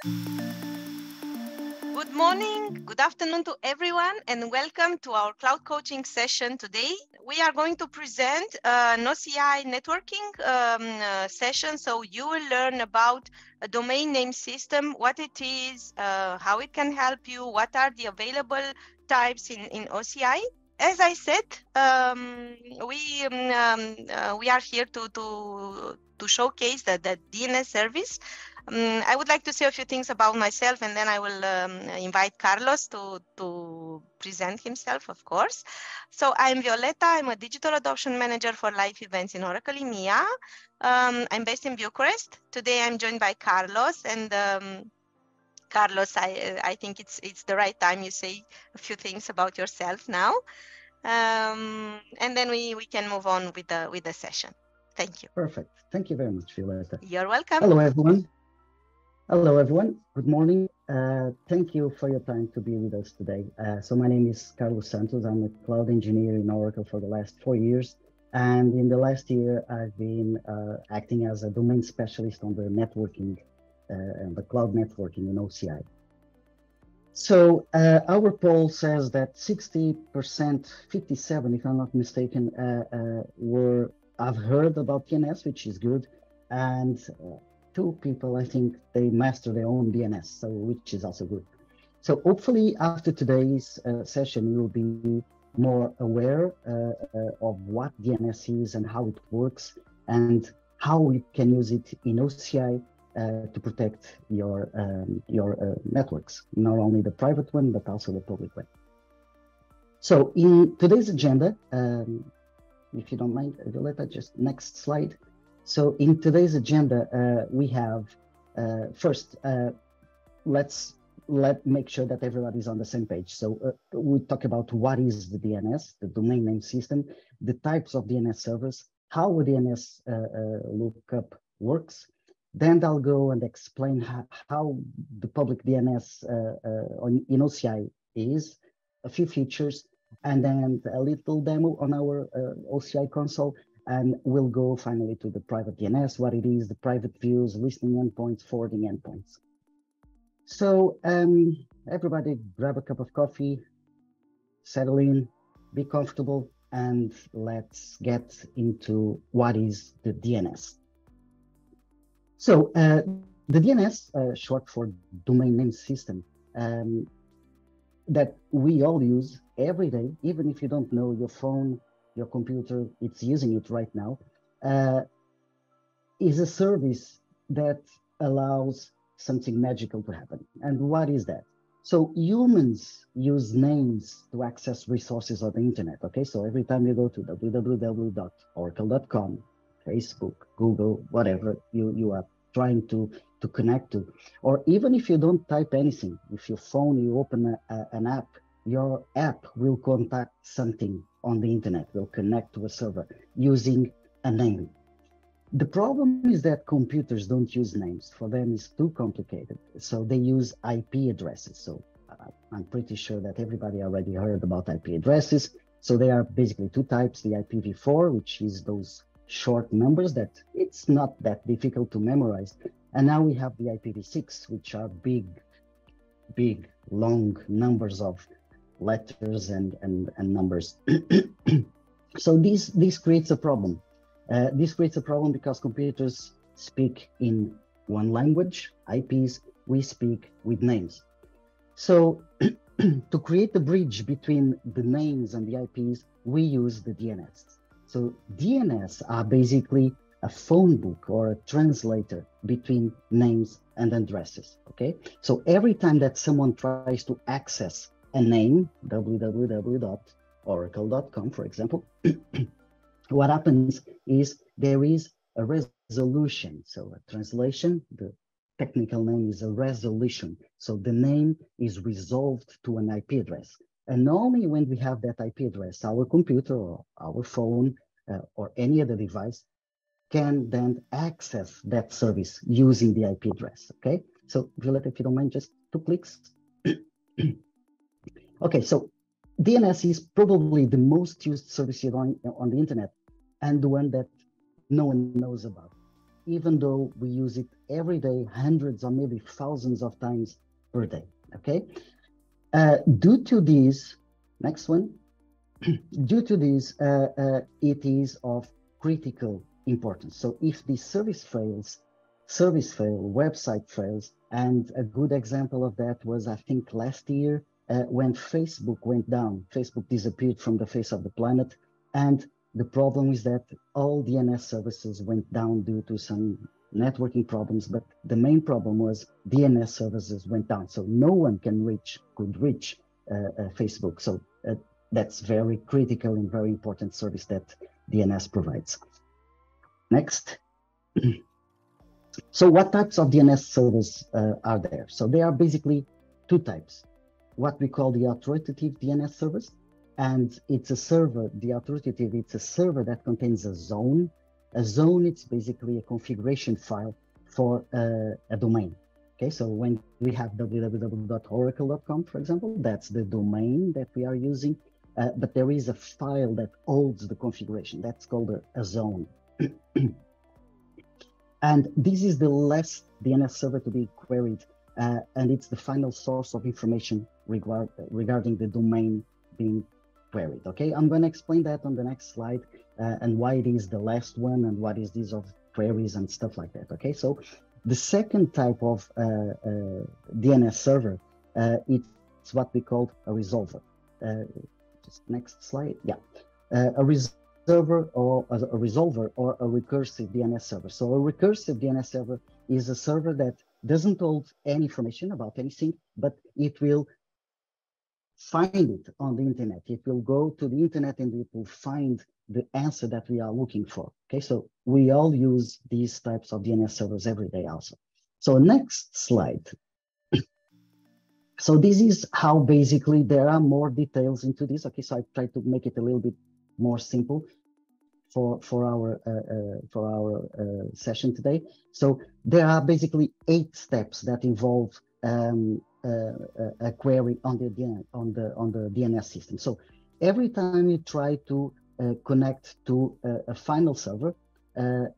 Good morning, good afternoon to everyone, and welcome to our cloud coaching session today. We are going to present an OCI networking session, so you will learn about a domain name system, what it is, how it can help you, what are the available types in OCI. As I said, we are here to showcase the DNS service. I would like to say a few things about myself, and then I will invite Carlos to present himself, of course. So I'm Violeta. I'm a digital adoption manager for live events in Oracle EMEA. I'm based in Bucharest. Today I'm joined by Carlos, and Carlos, I think it's the right time you say a few things about yourself now, and then we can move on with the session. Thank you. Perfect. Thank you very much, Violeta. You're welcome. Hello, everyone. Hello, everyone. Good morning. Thank you for your time to be with us today. So my name is Carlos Santos. I'm a cloud engineer in Oracle for the last 4 years. And in the last year, I've been acting as a domain specialist on the networking, and the cloud networking in OCI. So our poll says that 60%, 57, if I'm not mistaken, I've heard about DNS, which is good. And 2 people, I think they master their own DNS, so which is also good. So hopefully after today's session, you will be more aware of what DNS is and how it works and how you can use it in OCI to protect your networks, not only the private one, but also the public one. So in today's agenda, if you don't mind, Violeta, just next slide. So in today's agenda, we have first, let's make sure that everybody's on the same page. So we talk about what is the DNS, the domain name system, the types of DNS servers, how a DNS lookup works. Then I'll go and explain how the public DNS in OCI is, a few features, and then a little demo on our OCI console. And we'll go finally to the private DNS, what it is, the private views, listening endpoints, forwarding endpoints. So everybody grab a cup of coffee, settle in, be comfortable, and let's get into what is the DNS. So the DNS, short for domain name system, that we all use every day, even if you don't know your phone, your computer, it's using it right now, is a service that allows something magical to happen. And what is that? So humans use names to access resources on the internet, okay? So every time you go to www.oracle.com, Facebook, Google, whatever you are trying to connect to, or even if you don't type anything, if your phone, you open an app, your app will contact something on the internet, will connect to a server using a name. The problem is that computers don't use names. For them, it's too complicated. So they use IP addresses. So I'm pretty sure that everybody already heard about IP addresses. So they are basically 2 types, the IPv4, which is those short numbers that it's not that difficult to memorize. And now we have the IPv6, which are big, long numbers of letters and numbers. So this creates a problem. This creates a problem because computers speak in one language, IPs, we speak with names. So to create a bridge between the names and the IPs, we use the DNS. So DNS are basically a phone book or a translator between names and addresses, okay? So every time that someone tries to access a name, www.oracle.com, for example, what happens is there is a resolution. So a translation, the technical name is a resolution. So the name is resolved to an IP address. And only when we have that IP address, our computer or our phone or any other device can then access that service using the IP address, okay? So Violeta, if you don't mind, just 2 clicks. Okay, so DNS is probably the most used service on the internet and the one that no one knows about. even though we use it every day, hundreds or maybe thousands of times per day, okay? Due to this, next one, due to this, it is of critical importance. So if the service fails, website fails, and a good example of that was, I think, last year when Facebook went down. Facebook disappeared from the face of the planet, and the problem is that all DNS services went down due to some networking problems, but the main problem was DNS services went down, so no one could reach Facebook. So that's very critical and very important service that DNS provides. Next. So what types of DNS servers are there? So there are basically two types. What we call the authoritative DNS servers, and it's a server, the authoritative, it's a server that contains a zone. A zone, it's basically a configuration file for a domain. Okay, so when we have www.oracle.com, for example, that's the domain that we are using, but there is a file that holds the configuration. That's called a zone. And this is the last DNS server to be queried, and it's the final source of information regarding the domain being queried. Okay, I'm going to explain that on the next slide, and why it is the last one and what is this of queries and stuff like that. Okay, so the second type of DNS server, it's what we call a resolver. Just next slide. Yeah, a resolver or a recursive DNS server. So a recursive DNS server is a server that doesn't hold any information about anything, but it will find it on the internet. It will go to the internet and it will find the answer that we are looking for. Okay, so we all use these types of DNS servers every day also. So next slide. So this is how basically there are more details into this. Okay, so I try to make it a little bit more simple for our session today. So there are basically 8 steps that involve a query on the DNS system. So every time you try to connect to a final server,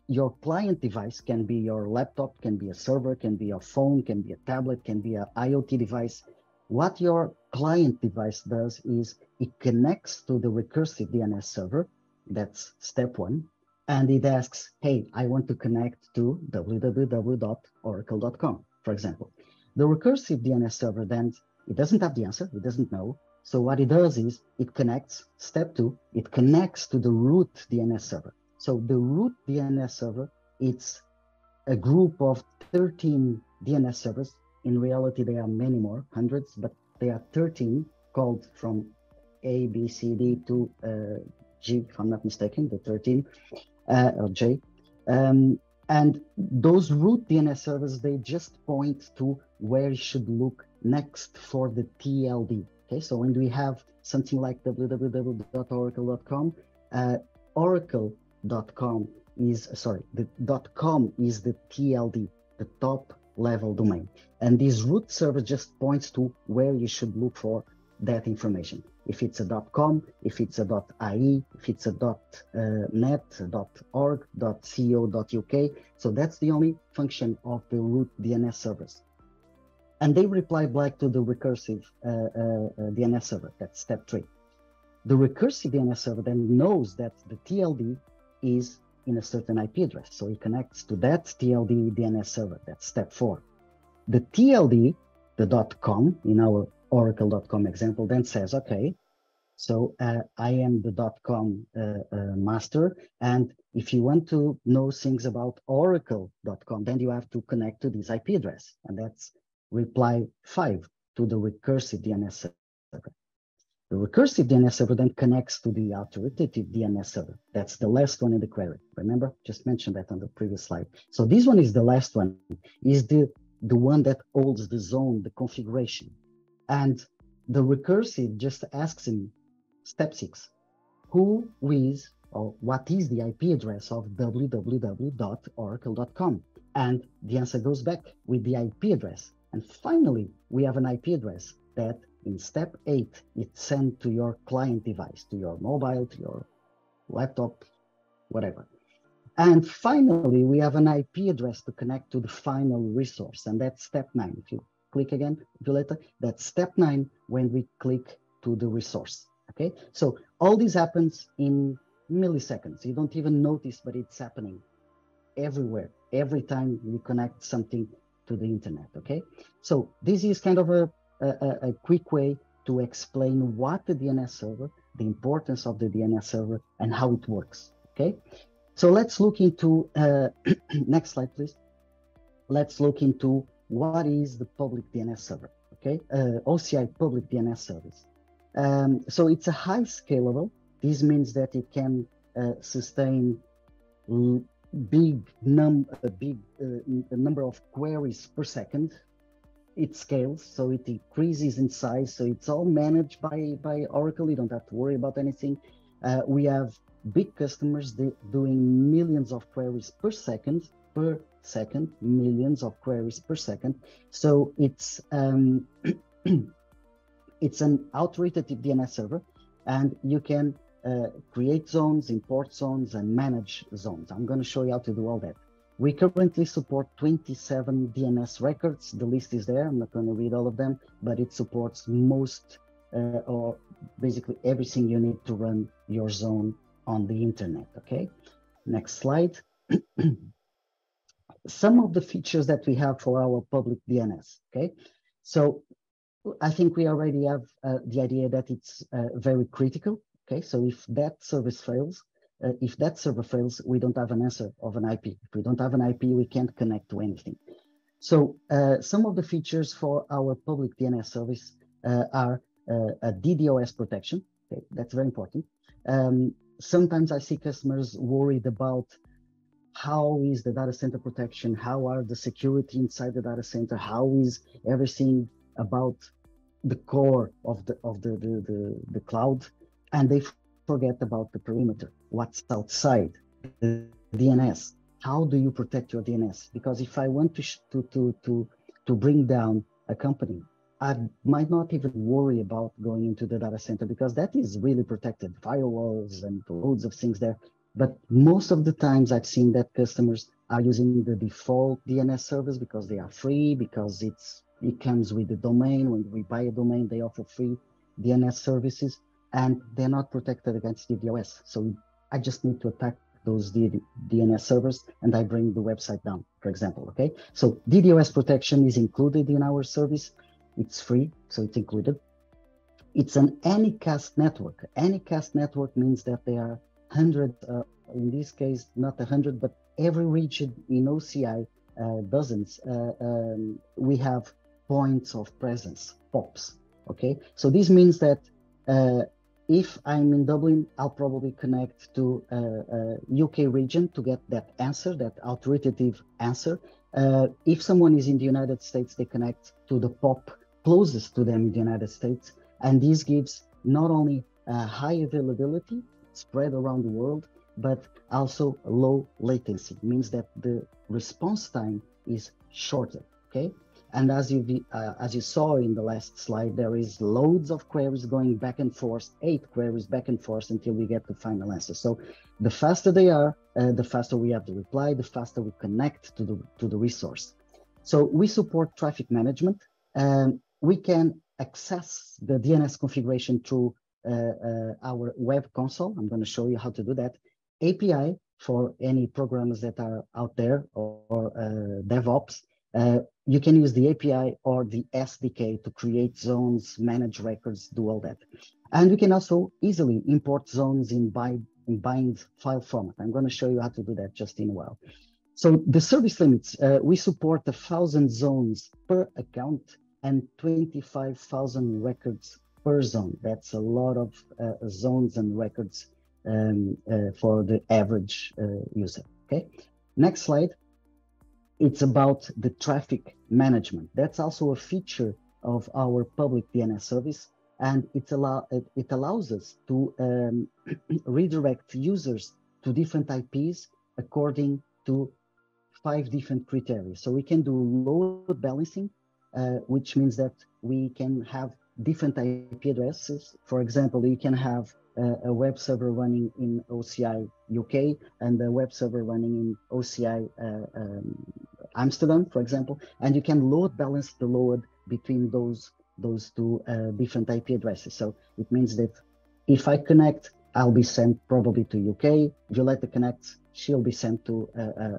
your client device can be your laptop, can be a server, can be a phone, can be a tablet, can be an IoT device. What your client device does is it connects to the recursive DNS server. That's step 1. And it asks, hey, I want to connect to www.oracle.com, for example. The recursive DNS server then, it doesn't have the answer, it doesn't know. So what it does is it connects, step 2, it connects to the root DNS server. So the root DNS server, it's a group of 13 DNS servers. In reality, there are many more, hundreds, but there are 13 called from A, B, C, D to G, if I'm not mistaken, the 13, or J. And those root DNS servers, they just point to where you should look next for the TLD. Okay, so when we have something like www.oracle.com, oracle.com is, the .com is the TLD, the top level domain. And this root server just points to where you should look for that information. If it's a .com, if it's a .ie, if it's a .net, .org, .co.uk. So that's the only function of the root DNS servers. And they reply back to the recursive DNS server. That's step 3. The recursive DNS server then knows that the TLD is in a certain IP address. So it connects to that TLD DNS server. That's step 4. The TLD, the .com in our oracle.com example, then says, okay, so I am the .com master, and if you want to know things about oracle.com, then you have to connect to this IP address, and that's reply 5 to the recursive DNS server. The recursive DNS server then connects to the authoritative DNS server. That's the last one in the query. Remember, just mentioned that on the previous slide. So this one is the last one, is the one that holds the zone, the configuration. And the recursive just asks him, step 6, who is or what is the IP address of www.oracle.com? And the answer goes back with the IP address. And finally, we have an IP address that in step 8, it's sent to your client device, to your mobile, to your laptop, whatever. And finally, we have an IP address to connect to the final resource, and that's step 9. If you click again, Violeta, that's step 9 when we click to the resource, okay? So all this happens in milliseconds. You don't even notice, but it's happening everywhere, every time you connect something to the internet, okay? So this is kind of a quick way to explain what the DNS server, the importance of the DNS server, and how it works, okay? So let's look into, next slide, please. Let's look into what is the public DNS server, okay? OCI public DNS service. So it's a high scalable. This means that it can sustain big number of queries per second. It scales, so it increases in size. So it's all managed by Oracle. You don't have to worry about anything. We have big customers doing millions of queries per second, millions of queries per second. So it's it's an authoritative DNS server, and you can create zones, import zones, and manage zones. I'm going to show you how to do all that. We currently support 27 DNS records. The list is there. I'm not going to read all of them, but it supports most or basically everything you need to run your zone on the internet, okay? Next slide. Some of the features that we have for our public DNS, okay? So I think we already have the idea that it's very critical, okay? So if that service fails, if that server fails, we don't have an answer of an IP. If we don't have an IP, we can't connect to anything. So some of the features for our public DNS service are a DDoS protection. Okay, that's very important. Sometimes I see customers worried about how is the data center protection, how are the security inside the data center, how is everything about the core of the cloud, and they forget about the perimeter, what's outside the DNS. How do you protect your DNS? Because if I want to bring down a company, I might not even worry about going into the data center because that is really protected, firewalls and loads of things there. But most of the times I've seen that customers are using the default DNS servers because they are free, because it comes with the domain. When we buy a domain, they offer free DNS services, and they're not protected against DDoS. So I just need to attack those DNS servers and I bring the website down, for example, okay? So DDoS protection is included in our service. It's free, so it's included. It's an anycast network. Anycast network means that there are hundreds, in this case, not 100, but every region in OCI, dozens, we have points of presence, POPs, okay? So this means that if I'm in Dublin, I'll probably connect to UK region to get that answer, that authoritative answer. If someone is in the United States, they connect to the POP closest to them in the United States. And this gives not only high availability spread around the world, but also low latency. It means that the response time is shorter, okay? And as you saw in the last slide, there is loads of queries going back and forth, 8 queries back and forth until we get the final answer. So the faster they are, the faster we have the reply, the faster we connect to the resource. So we support traffic management. We can access the DNS configuration through our web console. I'm going to show you how to do that. API for any programmers that are out there or DevOps. You can use the API or the SDK to create zones, manage records, do all that. And we can also easily import zones in bind file format. I'm going to show you how to do that just in a while. So the service limits, we support 1,000 zones per account and 25,000 records per zone. That's a lot of zones and records for the average user, okay? Next slide. It's about the traffic management. That's also a feature of our public DNS service, and it allows us to redirect users to different IPs according to 5 different criteria. So we can do load balancing, which means that we can have different IP addresses. For example, you can have a web server running in OCI UK and a web server running in OCI Amsterdam, for example, and you can load balance the load between those two different IP addresses. So it means that if I connect, I'll be sent probably to UK. Violetta connects, she'll be sent to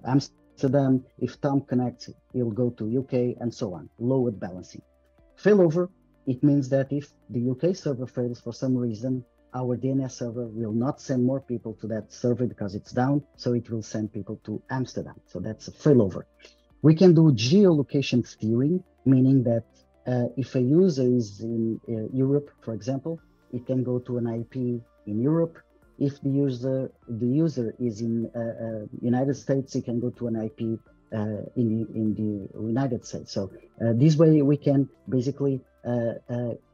Amsterdam. If Tom connects, he'll go to UK, and so on. Load balancing. Failover, it means that if the UK server fails for some reason, our DNS server will not send more people to that server because it's down, so it will send people to Amsterdam. So that's a failover. We can do geolocation steering, meaning that if a user is in Europe, for example, it can go to an IP in Europe. If the user is in United States, it can go to an IP in the United States. So this way we can basically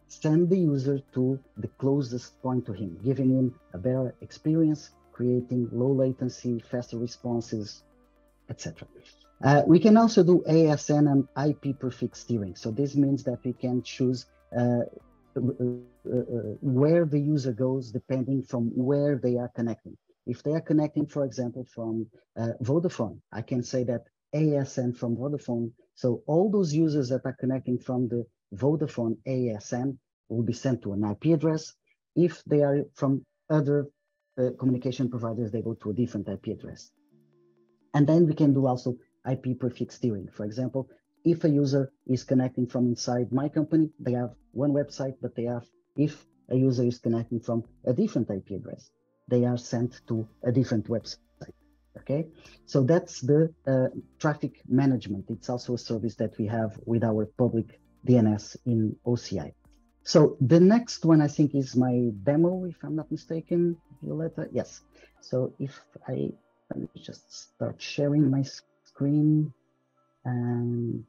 send the user to the closest point to him, giving him a better experience, creating low latency, faster responses, etc. We can also do ASN and IP prefix steering. So this means that we can choose where the user goes depending from where they are connecting. If they are connecting, for example, from Vodafone, I can say that ASN from Vodafone. So all those users that are connecting from the Vodafone ASN will be sent to an IP address. If they are from other communication providers, they go to a different IP address. And then we can do also IP prefix steering. For example, if a user is connecting from inside my company, they have one website, but if a user is connecting from a different IP address, they are sent to a different website. Okay, so that's the traffic management. It's also a service that we have with our public DNS in OCI. So the next one, I think, is my demo, if I'm not mistaken, Violetta. Yes. So let me just start sharing my screen, and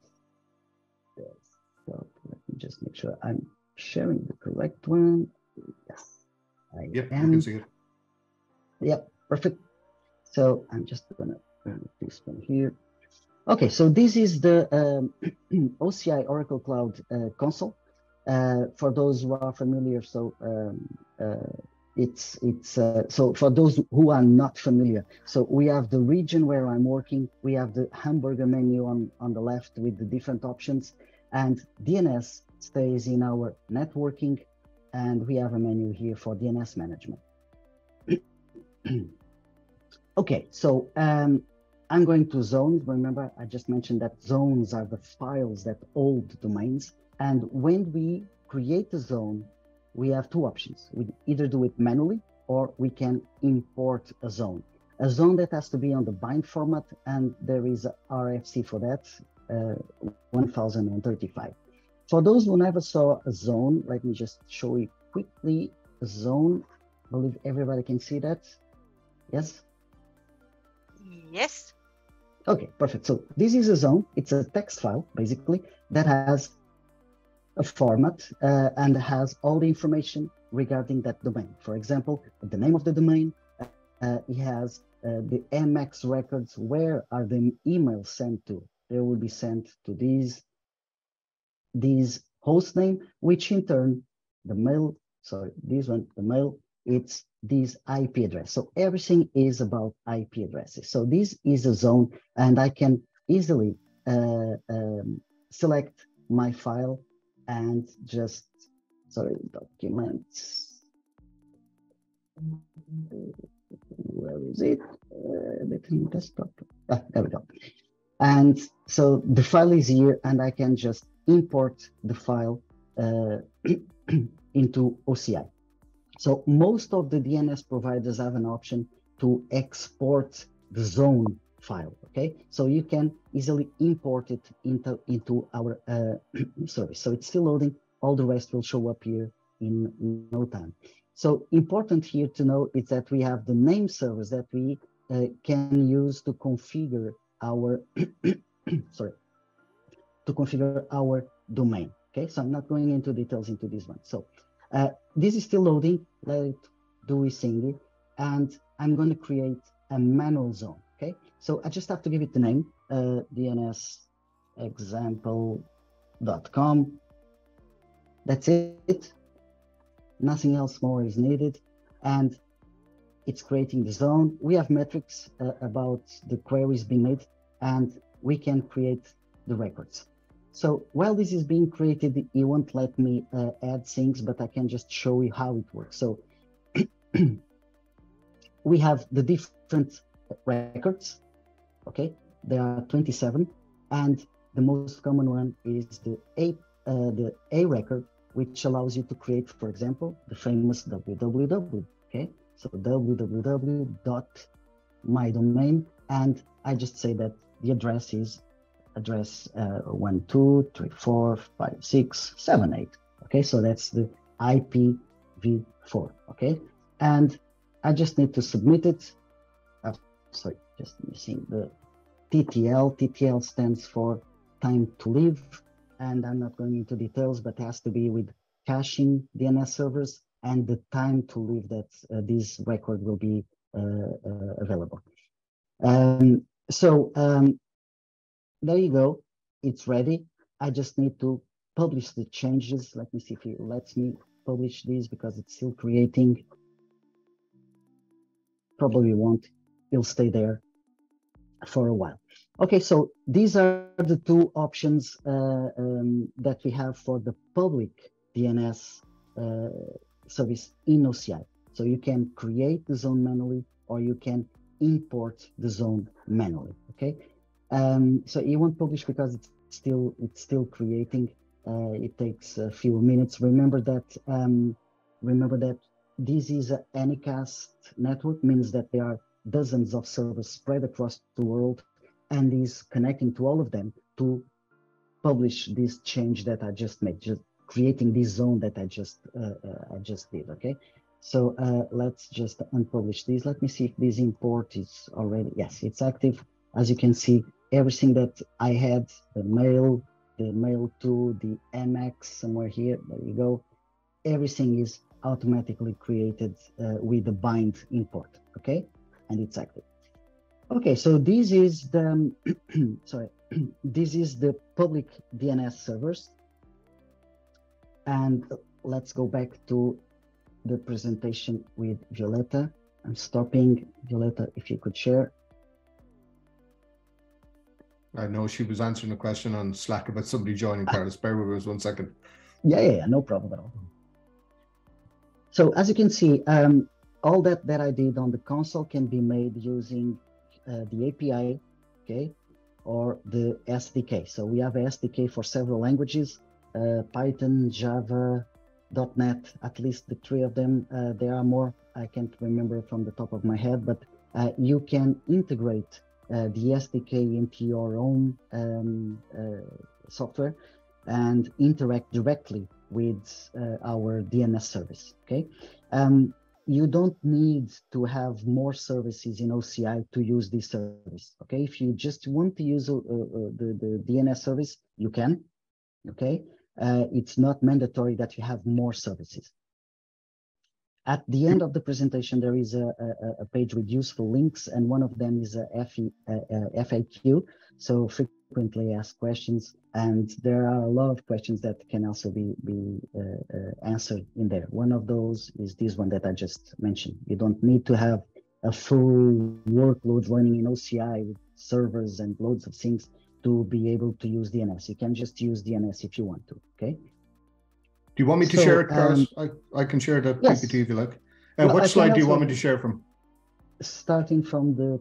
so let me just make sure I'm sharing the correct one. Yes, I am. You can see it. Yep, perfect. So I'm just gonna run this one here. Okay, so this is the OCI Oracle Cloud console. For those who are familiar, so so for those who are not familiar, so we have the region where I'm working. We have the hamburger menu on the left with the different options, and DNS stays in our networking, and we have a menu here for DNS management. Okay, so I'm going to zones. Remember, I just mentioned that zones are the files that hold domains. And when we create a zone, we have two options. We either do it manually, or we can import a zone. A zone that has to be on the bind format, and there is a RFC for that, 1035. For those who never saw a zone, let me just show you quickly a zone. I believe everybody can see that. Yes? Yes. Okay, perfect. So this is a zone. It's a text file, basically, that has a format and has all the information regarding that domain. For example, the name of the domain. It has the MX records. Where are the emails sent to? They will be sent to these host name, which in turn, the mail, sorry, this one, the mail, it's this IP address. So everything is about IP addresses. So this is a zone, and I can easily select my file and just, sorry, documents. Where is it? Between desktop. There we go. And so the file is here, and I can just import the file into OCI. So most of the DNS providers have an option to export the zone file, okay? So you can easily import it into our service. So it's still loading. All the rest will show up here in no time. So important here to know is that we have the name servers that we can use to configure our, sorry, to configure our domain, okay? So I'm not going into details into this one. So this is still loading. Let it do its thing, and I'm going to create a manual zone. Okay, so I just have to give it the name, dnsexample.com. That's it. Nothing else more is needed. and it's creating the zone. We have metrics about the queries being made, and we can create the records. So while this is being created, it won't let me add things, but I can just show you how it works. So we have the different records, okay? There are 27, and the most common one is the A record, which allows you to create, for example, the famous www, okay? So www.mydomain, and I just say that the address is address 1, 2, 3, 4, 5, 6, 7, 8. Okay, so that's the IPv4. Okay, and I just need to submit it. Sorry, just missing the TTL. TTL stands for time to live, and I'm not going into details, but it has to be with caching DNS servers and the time to live that this record will be available. There you go, it's ready. I just need to publish the changes. Let me see if it lets me publish these because it's still creating. Probably won't, it'll stay there for a while. Okay, so these are the two options that we have for the public DNS service in OCI. So you can create the zone manually, or you can import the zone manually, okay? So it won't publish because it's still creating. It takes a few minutes. Remember that this is an Anycast network, means that there are dozens of servers spread across the world, and is connecting to all of them to publish this change that I just made, just creating this zone that I just did. Okay, so let's just unpublish this. Let me see if this import is already, yes, it's active. As you can see, everything that I had, the mail to the MX somewhere here, there you go. Everything is automatically created with the bind import, okay? And it's active. Okay, so this is the, sorry, this is the public DNS servers. And let's go back to the presentation with Violeta. I'm stopping. Violeta, if you could share. I know she was answering a question on Slack about somebody joining, Carlos. Bear with us 1 second. Yeah, no problem at all. So as you can see, all that I did on the console can be made using the API, okay, or the SDK. So we have a SDK for several languages, Python, Java, .NET, at least the 3 of them. There are more, I can't remember from the top of my head, but you can integrate the SDK into your own software and interact directly with our DNS service, okay? You don't need to have more services in OCI to use this service, okay? If you just want to use the DNS service, you can, okay? It's not mandatory that you have more services. At the end of the presentation, there is a page with useful links, and one of them is a FAQ, so frequently asked questions, and there are a lot of questions that can also be answered in there. One of those is this one that I just mentioned. You don't need to have a full workload running in OCI with servers and loads of things to be able to use DNS. You can just use DNS if you want to, okay? Do you want me to share it, Carlos? I can share the yes. PPT if you like. What slide do you want me to share from? Starting from the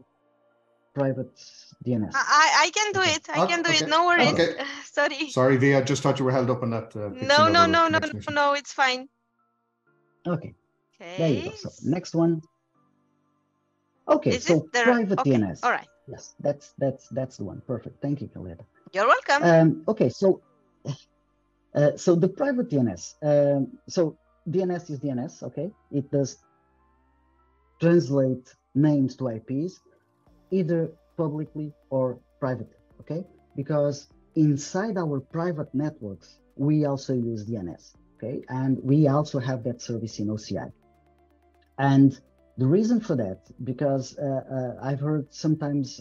private DNS. I can do it. I can do it. No worries. Okay. Sorry. Sorry, V. I just thought you were held up on that. No. It's fine. Okay. There you go. So next one. Okay. Is so private DNS. All right. Yes, that's the one. Perfect. Thank you, Violeta. You're welcome. Okay. So the private DNS. So DNS is DNS. Okay. It does translate names to IPs, either publicly or privately, okay? Because inside our private networks, we also use DNS, okay? And we also have that service in OCI. And the reason for that, because I've heard sometimes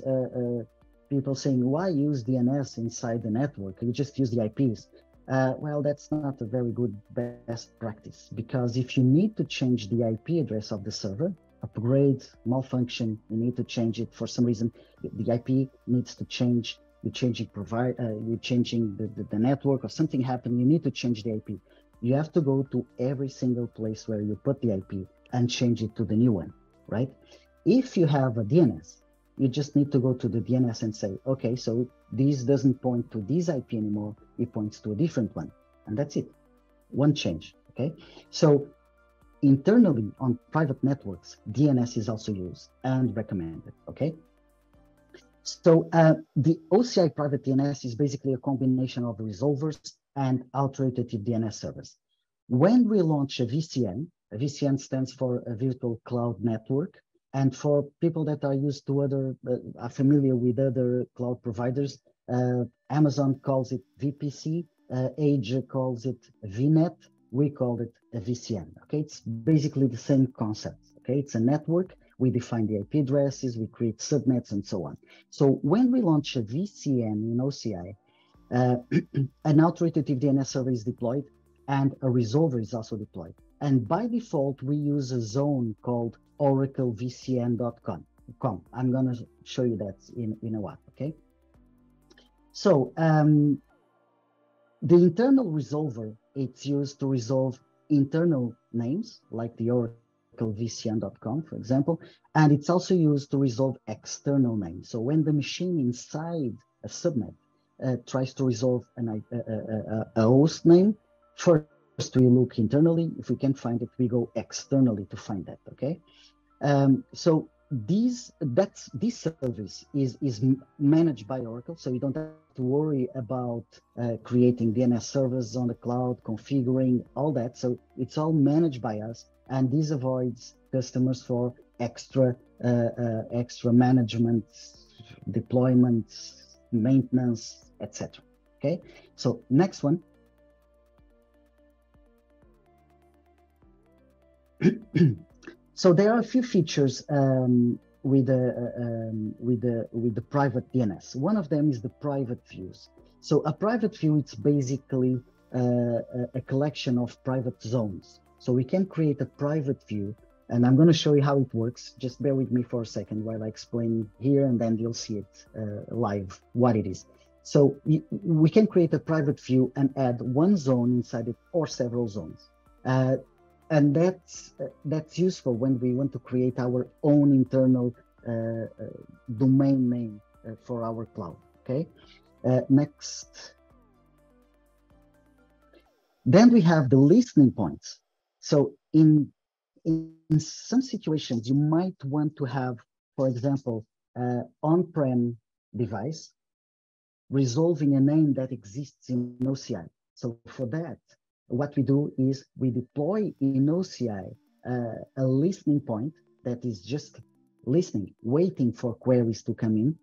people saying, why use DNS inside the network? You just use the IPs. Well, that's not a very good best practice, because if you need to change the IP address of the server, upgrade, malfunction, you need to change it for some reason, the IP needs to change, you're changing the network or something happened, you need to change the IP. You have to go to every single place where you put the IP and change it to the new one, right? If you have a DNS, you just need to go to the DNS and say, okay, so this doesn't point to this IP anymore, it points to a different one. And that's it, one change, okay? So internally on private networks, DNS is also used and recommended, okay? So the OCI private DNS is basically a combination of resolvers and authoritative DNS servers. When we launch a VCN stands for a virtual cloud network. And for people that are used to are familiar with other cloud providers, Amazon calls it VPC, Azure calls it VNet, we call it a VCN, okay? It's basically the same concept, okay? It's a network, we define the IP addresses, we create subnets and so on. So when we launch a VCN in OCI, an authoritative DNS server is deployed and a resolver is also deployed. And by default, we use a zone called oraclevcn.com. I'm going to show you that in a while, okay? So the internal resolver, it's used to resolve internal names, like the oraclevcn.com, for example, and it's also used to resolve external names. So when the machine inside a subnet tries to resolve a host name, first we look internally. If we can't find it, we go externally to find that, okay? So this service is managed by Oracle, so you don't have to worry about creating DNS servers on the cloud, configuring all that. So it's all managed by us, and this avoids customers for extra management, deployment, maintenance, etc. Okay, so next one. So there are a few features with the private DNS. One of them is the private views. So a private view, it's basically a collection of private zones. So we can create a private view, and I'm going to show you how it works. Just bear with me for a second while I explain here, and then you'll see it live what it is. So we can create a private view and add one zone inside it or several zones. And that's useful when we want to create our own internal domain name for our cloud, okay? Next. Then we have the listening points. So in some situations, you might want to have, for example, on-prem device resolving a name that exists in OCI. So for that, what we do is we deploy in OCI a listening point that is just listening, waiting for queries to come in.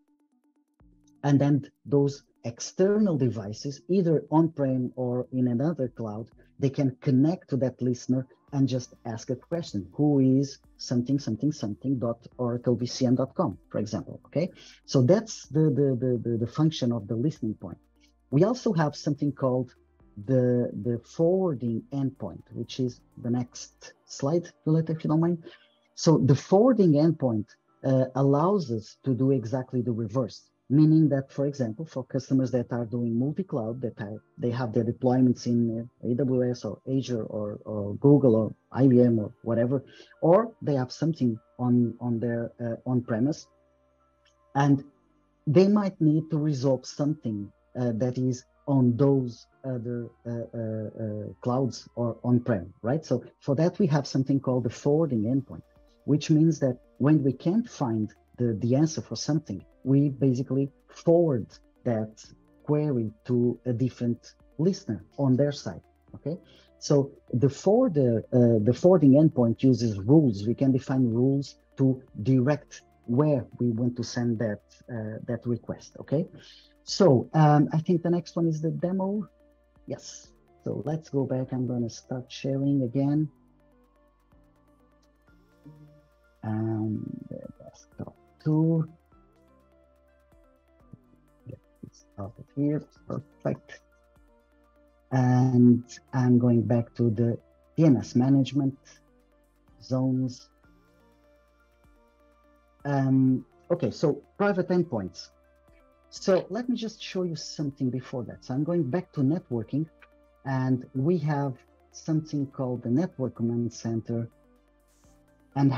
And then those external devices, either on-prem or in another cloud, they can connect to that listener and just ask a question. Who is something.oraclevcn.com, for example, okay? So that's the function of the listening point. We also have something called the forwarding endpoint, which is the next slide, Violeta, if you don't mind. So the forwarding endpoint allows us to do exactly the reverse, meaning that, for example, for customers that are doing multi-cloud, they have their deployments in AWS or Azure or Google or IBM or whatever, or they have something on their on-premise, and they might need to resolve something that is on those other clouds or on-prem, right? So for that, we have something called the forwarding endpoint, which means that when we can't find the answer for something, we basically forward that query to a different listener on their side, okay? So the forwarding endpoint uses rules. We can define rules to direct where we want to send that request, okay? So I think the next one is the demo. Yes. So let's go back. I'm going to start sharing again. The desktop tool. Get this out of here. Perfect. And I'm going back to the DNS management zones. Okay, so private endpoints. So let me just show you something before that. So I'm going back to networking, and we have something called the network command center. And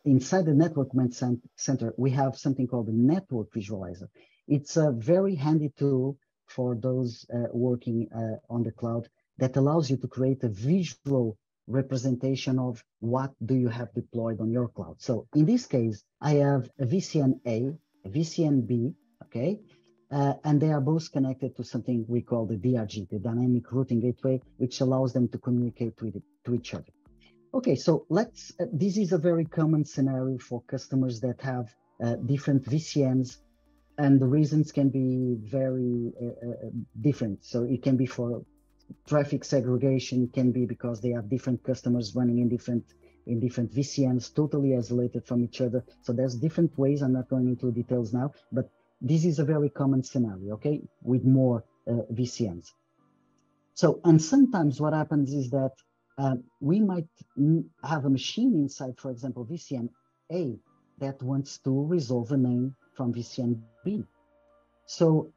inside the network command center, we have something called the network visualizer. It's a very handy tool for those working on the cloud that allows you to create a visual representation of what do you have deployed on your cloud. So in this case, I have a VCN A, a VCN B, okay? And they are both connected to something we call the DRG, the Dynamic Routing Gateway, which allows them to communicate to each other. Okay, so let's, this is a very common scenario for customers that have different VCNs, and the reasons can be very different. So it can be for traffic segregation, can be because they have different customers running in different VCNs, totally isolated from each other. So there's different ways. I'm not going into details now, but this is a very common scenario, okay, with more VCNs. So, and sometimes what happens is that we might have a machine inside, for example, VCN A that wants to resolve a name from VCN B. So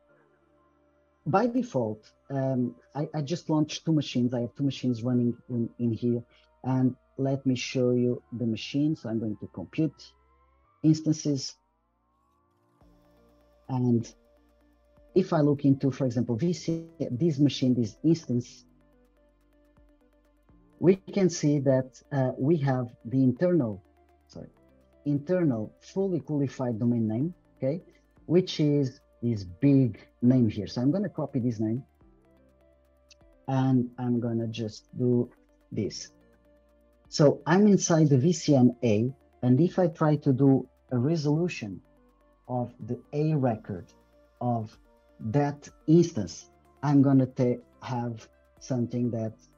by default, I just launched two machines. I have two machines running in here. And let me show you the machine. So I'm going to compute instances. And if I look into, for example, this machine, this instance, we can see that we have the internal fully qualified domain name, okay, which is this big name here. So I'm going to copy this name and I'm going to just do this. So I'm inside the VCN A, and if I try to do a resolution of the A record of that instance, I'm going to have something that's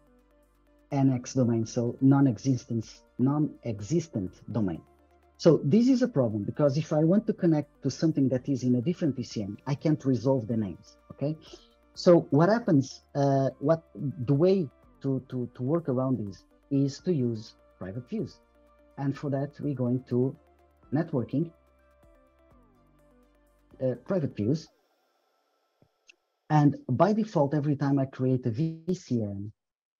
NX domain, so non-existent domain. So this is a problem, because if I want to connect to something that is in a different VCN, I can't resolve the names, okay? So what happens, the way to work around this is to use private views. And for that, we're going to networking, private views. And by default, every time I create a VCN,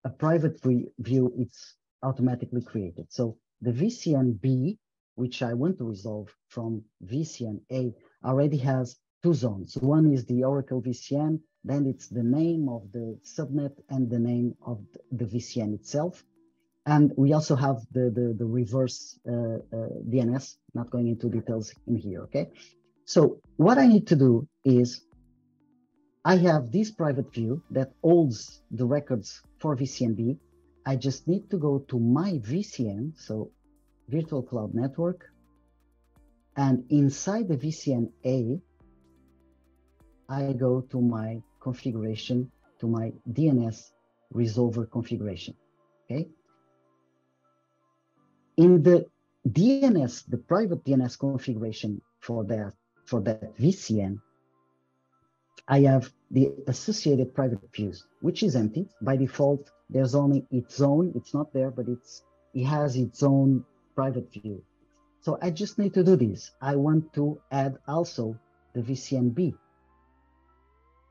a private view, it's automatically created. So the VCN B, which I want to resolve from VCN A, already has two zones. One is the Oracle VCN, then it's the name of the subnet and the name of the VCN itself. And we also have the reverse DNS, not going into details in here, okay? So what I need to do is I have this private view that holds the records for VCN B. I just need to go to my VCN, so Virtual Cloud Network, and inside the VCN A, I go to my configuration, to my DNS resolver configuration, okay? In the DNS, the private DNS configuration for that VCN, I have the associated private views, which is empty. By default, there's only its own, it's not there, but it has its own private view. So I just need to do this. I want to add also the VCN B,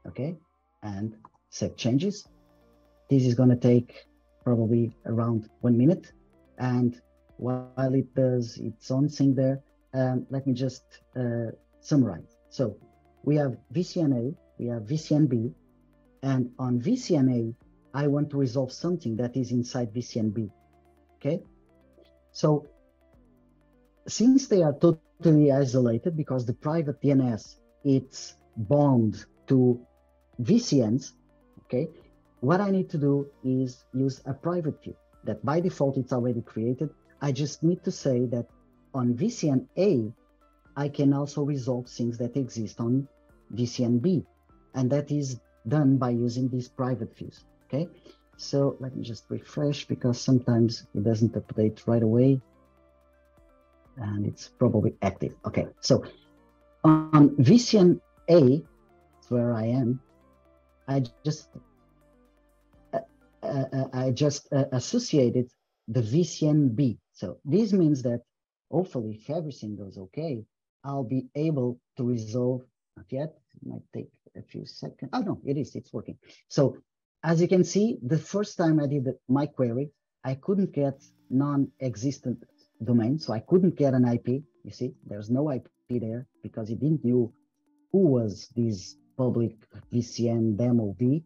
okay? And save changes. This is gonna take probably around 1 minute. And while it does its own thing there, let me just summarize. So we have VCN A, we have VCN B, and on VCN A, I want to resolve something that is inside VCN B, okay? So since they are totally isolated, because the private DNS, it's bound to VCNs, okay? What I need to do is use a private view that by default, it's already created. I just need to say that on VCN A, I can also resolve things that exist on VCN B. And that is done by using these private views, okay? So let me just refresh, because sometimes it doesn't update right away. And it's probably active. Okay, so on VCN A, where I am, I just I just associated the VCN-B. So this means that hopefully if everything goes okay, I'll be able to resolve, not yet, it might take a few seconds. Oh no, it's working. So as you can see, the first time I did my query, I couldn't get non-existent domain. So I couldn't get an IP. You see, there's no IP there because it didn't know who was this public VCN demo V.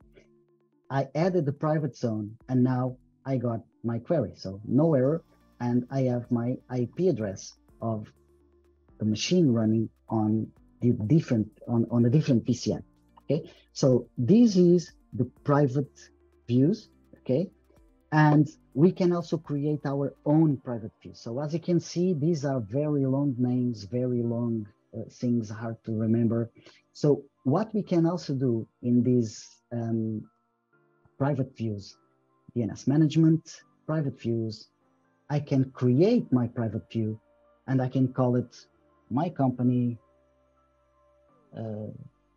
I added the private zone and now I got my query. So no error. And I have my IP address of the machine running on the different on a different VCN. Okay. So this is the private views. Okay. And we can also create our own private views. So as you can see, these are very long names, very long things, hard to remember. So what we can also do in these private views, DNS management, private views, I can create my private view and I can call it my company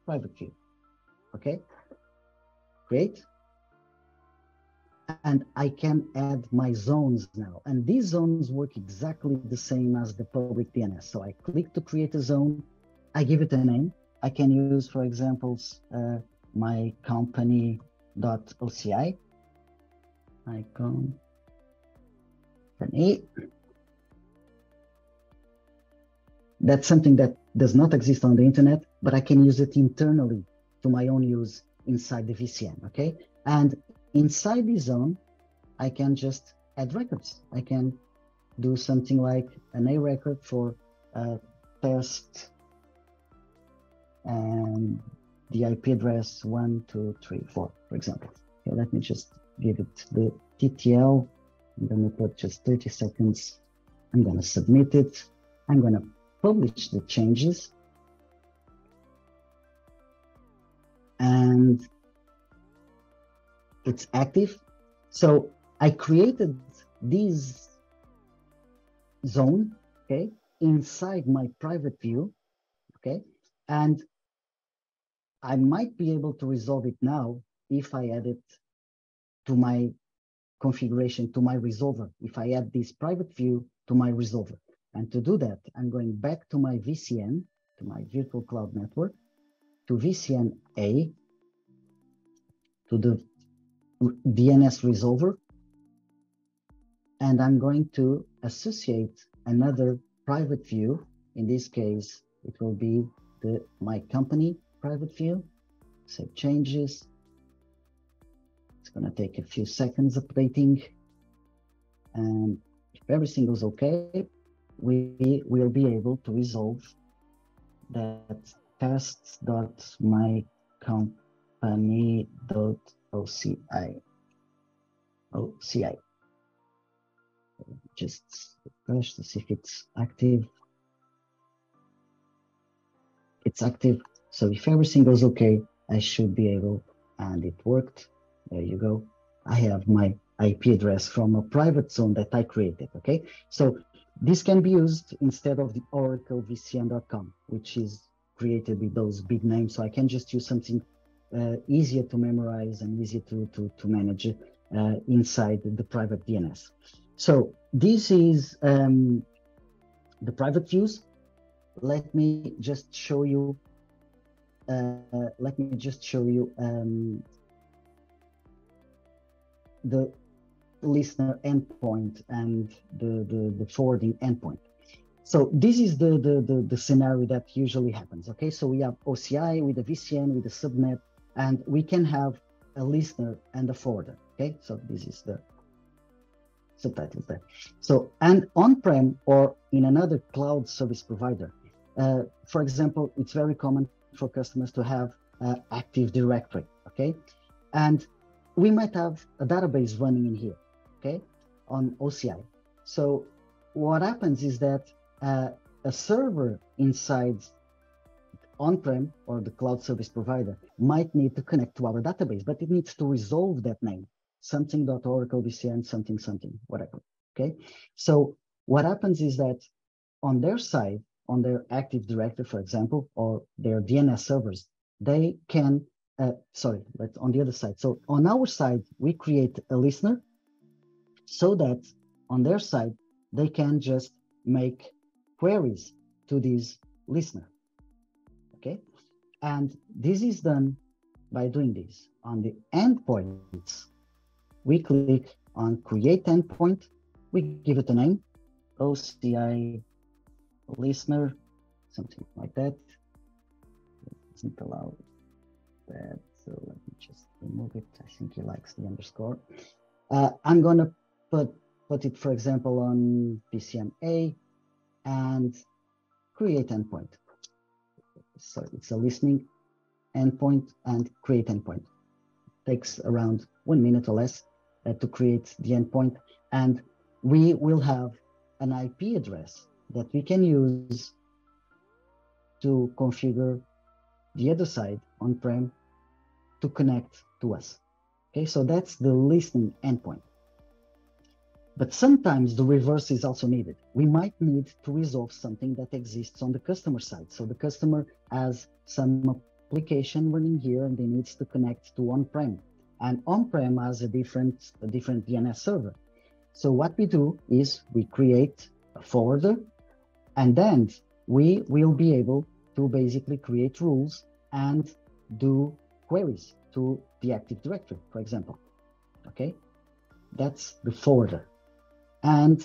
private view. Okay, great. And I can add my zones now. And these zones work exactly the same as the public DNS. So I click to create a zone, I give it a name. I can use, for example, my company.oci. My company. That's something that does not exist on the internet, but I can use it internally to my own use inside the VCN, okay? And inside the zone, I can just add records. I can do something like an A record for test and the IP address 1234, for example. Okay, let me just give it the TTL. I'm going to put just 30 seconds. I'm going to submit it. I'm going to publish the changes. And it's active. So I created this zone, okay, inside my private view, okay, and I might be able to resolve it now if I add it to my configuration, to my resolver, if I add this private view to my resolver. And to do that, I'm going back to my VCN, to my virtual cloud network, to VCN A, to the DNS resolver, and I'm going to associate another private view. In this case, it will be my company private view. Save changes. It's going to take a few seconds updating. And if everything goes okay, we will be able to resolve that test.mycompany.oci. OCI. Just refresh to see if it's active. It's active. So if everything goes okay, I should be able, and it worked. There you go. I have my IP address from a private zone that I created. Okay. So this can be used instead of the Oracle VCN.com, which is created with those big names. So I can just use something easier to memorize and easier to manage inside the private DNS. So this is the private views. Let me just show you. The listener endpoint and the forwarding endpoint. So this is the scenario that usually happens. Okay, so we have OCI with a VCN with a subnet, and we can have a listener and a forwarder. Okay, so this is the subtitles there. So, and on-prem or in another cloud service provider, for example, it's very common for customers to have Active Directory. Okay, and we might have a database running in here, okay, on OCI. So what happens is that a server inside on-prem or the cloud service provider might need to connect to our database, but it needs to resolve that name, something.oracle VCN, something, whatever, okay? So what happens is that on their side, on their Active Directory, for example, or their DNS servers, they can sorry, but on the other side. So on our side, we create a listener so that on their side, they can just make queries to this listener, okay? And this is done by doing this. On the endpoints, we click on create endpoint, we give it a name, OCI listener, something like that. It doesn't allow that, so let me just remove it. I think he likes the underscore. I'm gonna put it, for example, on PCMA and create endpoint. So it's a listening endpoint and create endpoint. Takes around 1 minute or less to create the endpoint, and we will have an IP address that we can use to configure the other side on-prem to connect to us. Okay, so that's the listening endpoint. But sometimes the reverse is also needed. We might need to resolve something that exists on the customer side. So the customer has some application running here and they needs to connect to on-prem. And on-prem has a different DNS server. So what we do is we create a forwarder, and then we will be able to basically create rules and do queries to the Active Directory, for example. Okay, that's the forwarder. And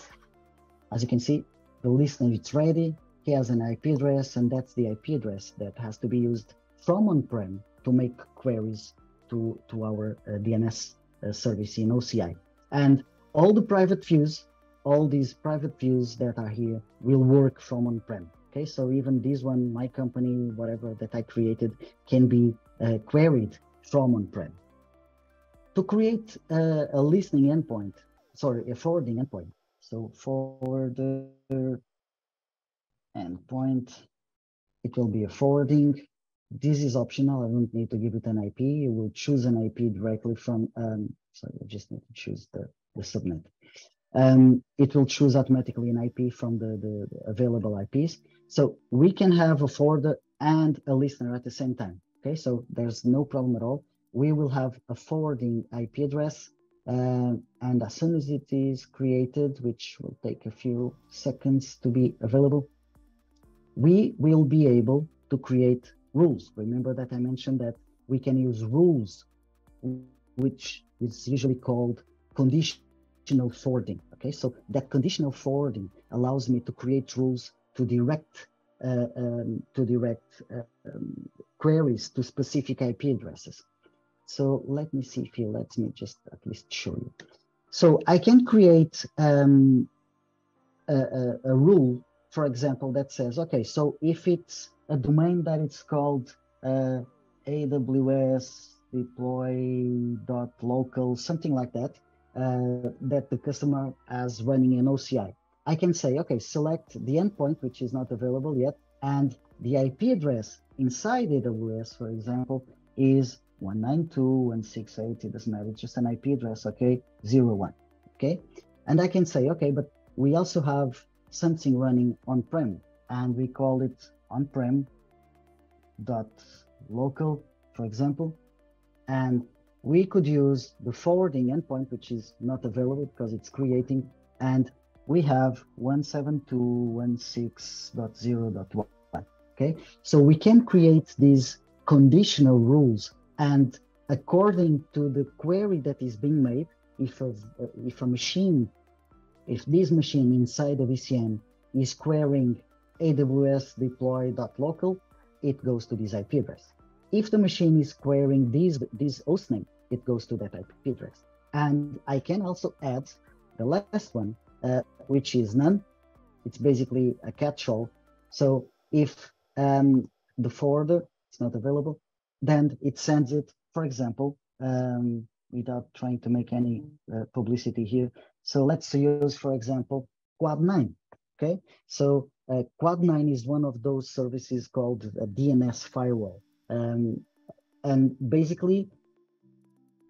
as you can see, the listener is ready. He has an IP address, and that's the IP address that has to be used from on-prem to make queries to our DNS service in OCI. And all the private views, all these private views that are here will work from on-prem. Okay, so even this one, my company, whatever that I created, can be queried from on-prem. To create a listening endpoint, sorry, a forwarding endpoint. So forwarder endpoint, it will be a forwarding. This is optional. I don't need to give it an IP. You will choose an IP directly from, sorry, I just need to choose the subnet. It will choose automatically an IP from the available IPs. So we can have a forwarder and a listener at the same time. Okay, so there's no problem at all. We will have a forwarding IP address, and as soon as it is created, which will take a few seconds to be available, we will be able to create rules. Remember that I mentioned that we can use rules, which is usually called conditional forwarding. Okay, so that conditional forwarding allows me to create rules to direct queries to specific IP addresses. So let me see if he lets me just at least show you. So I can create a rule, for example, that says, okay, so if it's a domain that it's called AWS deploy.local, something like that, that the customer has running in OCI, I can say, okay, select the endpoint, which is not available yet, and the IP address inside AWS, for example, is 192.168, it doesn't matter, it's just an IP address, okay, 01, okay? And I can say, okay, but we also have something running on-prem, and we call it on-prem.local, for example, and we could use the forwarding endpoint, which is not available because it's creating, and we have 172.168.0.1, okay? So we can create these conditional rules, and according to the query that is being made, if this machine inside the VCN is querying AWS deploy.local, it goes to this IP address. If the machine is querying this host name, it goes to that IP address. And I can also add the last one, which is none. It's basically a catch-all. So if the forwarder is not available, then it sends it, for example, without trying to make any publicity here. So let's use, for example, Quad9, okay? So Quad9 is one of those services called a DNS firewall. And basically,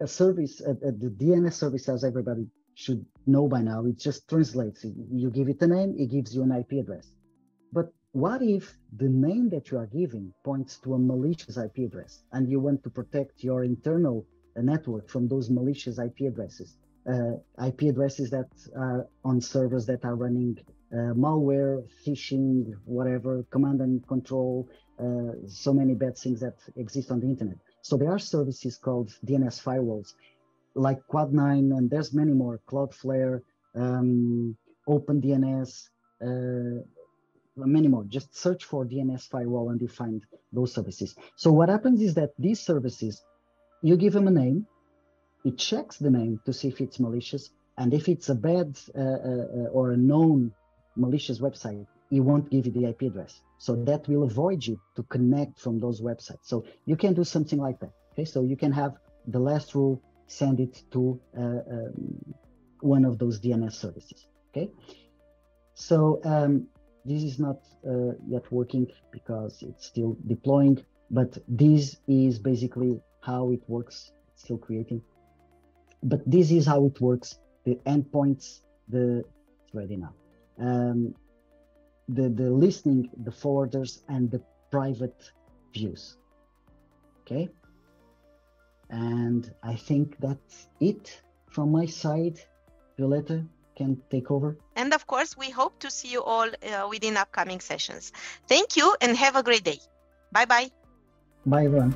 a service, the DNS service, as everybody should know by now, it just translates. You give it a name, it gives you an IP address. But what if the name that you are giving points to a malicious IP address and you want to protect your internal network from those malicious IP addresses? IP addresses that are on servers that are running malware, phishing, whatever, command and control, so many bad things that exist on the internet. So there are services called DNS firewalls, like Quad9, and there's many more, Cloudflare, OpenDNS, many more. Just search for DNS firewall and you find those services. So what happens is that these services, you give them a name, it checks the name to see if it's malicious, and if it's a bad or a known malicious website, it won't give you the IP address. So that will avoid you to connect from those websites. So you can do something like that. Okay, so you can have the last rule, send it to one of those DNS services. Okay, so this is not yet working because it's still deploying, but this is basically how it works. It's still creating, but this is how it works. The endpoints, it's ready now. The listening, the forwarders, and the private views. Okay, and I think that's it from my side. Violetta can take over. And of course, we hope to see you all within upcoming sessions. Thank you and have a great day. Bye-bye. Bye, everyone.